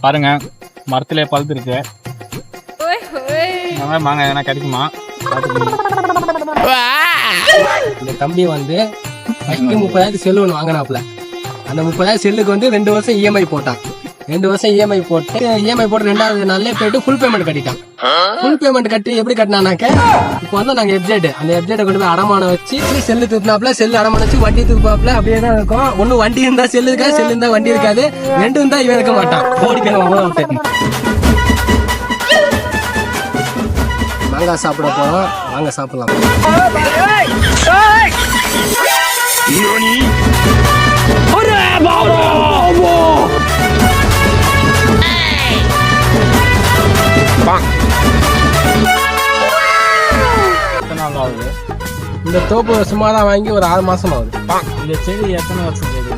பாருங்க மரத்திலே பழுத்து இருக்கு. மாங்காய் எதனா கிடைக்குமா? இந்த தம்பி வந்து 30,000 செல்லு ஒன்று வாங்கினாப்புல. அந்த 30,000 செல்லுக்கு வந்து 2 வருஷம் இஎம்ஐ போட்டான். 2 வருஷம் இஎம்ஐ போட்டு 2வது நாள்லயே போயிட்டு ஃபுல் பேமெண்ட் கட்டிட்டான். ஃபுல் பேமெண்ட் கட்டி எப்படி கட்டினானாக்க, இப்போ வந்து நாங்கள் அந்த எப்ஜெட்டை கொண்டு போய் அடமானம் வச்சு செல்லு தூக்கினாப்புல, செல்லு அடமானம் வச்சு வண்டி தூக்குனாப்புல. அப்படியே தான் இருக்கும். ஒன்னும் வண்டி இருந்தா செல்லு இருக்கா, செல்லு இருந்தா வண்டி இருக்காது. 2 இருந்தா இவன் இருக்க மாட்டான். ஓடி போய் மாங்காய் சாப்பிட போறோம். வாங்க சாப்பிடலாம். இந்த தோப்பு சும்மாதான் வாங்கி ஒரு 6 மாசம் ஆகுது. இந்த செடி எத்தனை வருஷம் செடி?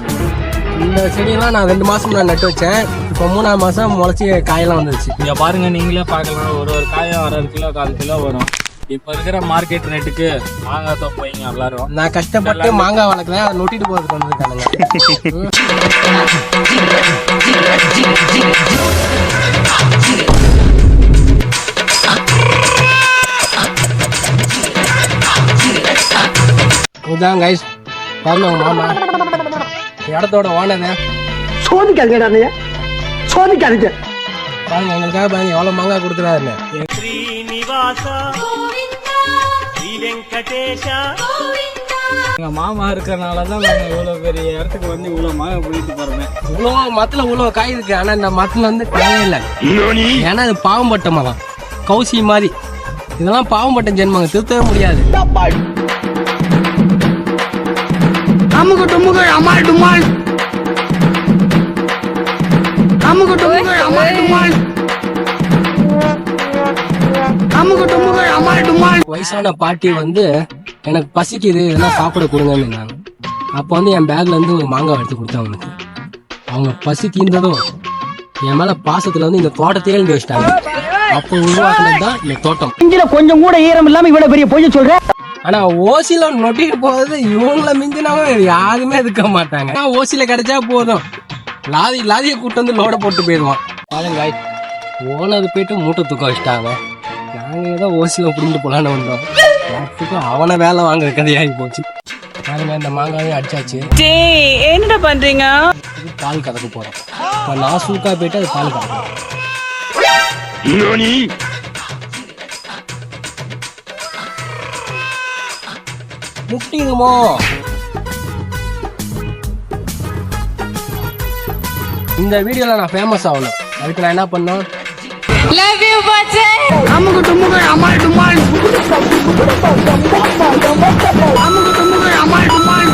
இந்த செடியெல்லாம் நான் 2 மாசம் நான் நட்டு வச்சேன். இப்போ 3ஆவது மாசம் முளைச்சி காயெல்லாம் வந்துருச்சு. இங்க பாருங்க, நீங்களே பார்க்கலாம். ஒரு காயம் 60 கிலோ 1/4 கிலோ வரும். இப்ப இருக்கிற மார்க்கெட் ரேட்டுக்கு மாங்காய் தோப்பு வைங்க எல்லாரும். நான் கஷ்டப்பட்டு மாங்காய் வளர்க்குறேன், அதை நொட்டிட்டு போறதுக்கு வந்துருக்கானுங்க. இதுதான் கைஸ், பாருங்க உங்க மாமா இடத்தோட ஓனர். சோதிக்காதீங்க, சோதிக்காதீங்க. பாருங்க எங்களுக்காக பாருங்க எவ்வளவு மாங்காய் கொடுக்குறாருன்னு. எங்க மாமா இருக்கிறனாலதான் நாங்க இவ்வளவு பெரிய இடத்துக்கு வந்து இவ்வளவு மாங்காய் பிடிட்டு போறோமே. இவ்வளவு மரத்துல இவ்வளவு காய் இருக்கு. ஆனா இந்த மரத்துல வந்து காயே இல்லை. ஏன்னா இது பாவம்பட்ட மரம், கௌசி மாதிரி. இதெல்லாம் பாவம்பட்ட ஜென்மங்க, திருத்தவே முடியாது. அமுகு டுமுகு அமால் டுமால், அமுகு டுமுகு அமால் டுமால், அமுகு டுமுகு அமால் டுமால். வயசான பாட்டி வந்து எனக்கு பசிக்குது, இதெல்லாம் சாப்பிட கொடுங்கன்னு. அப்போ வந்து என் பேக்ல இருந்து ஒரு மாங்காய் எடுத்து கொடுத்தேன் அவனுக்கு. அவங்க பசி தீர்ந்ததும் என் மேல பாசத்துல வந்து இந்த தோட்டத்தையே எழுதி வச்சிட்டாங்க. அப்போ உருவாக்குனதுதான் இந்த தோட்டம். கொஞ்சம் கூட ஈரம் இல்லாம இவ்வளவு பெரிய பொய்ய சொல்ற. ஆனா ஓசில நொட்டிட்டு போறது இவங்கள மிஞ்சினாவும் யாருமே இருக்க மாட்டாங்க. ஓசில கிடைச்சா போதும், லாதியை கூட்டு வந்து லோட போட்டு போயிடுவான். பாருங்க ஓனது போயிட்டு மூட்டை தூக்க வச்சிட்டாங்க. நாங்க ஏதோ ஓசில புடிங்கிட்டு போலான்னு வந்தோம். அவனை வேலை வாங்குற கதையாகி போச்சு. பாருங்க இந்த மாங்காயும் அடிச்சாச்சு. என்ன பண்றீங்க? பால் கறக்க போறோம். இப்ப நான் சூக்கா போயிட்டு அது பால் கறக்கும். முட்டிங்கமோ இந்த வீடியோல நான் ஃபேமஸ் ஆகணும். அதுக்கு நான் என்ன பண்ணோம்? Love you, Bache. அமுகு டுமுகு Amaal டுமால், அமுகு டுமுகு Amaal டுமால்.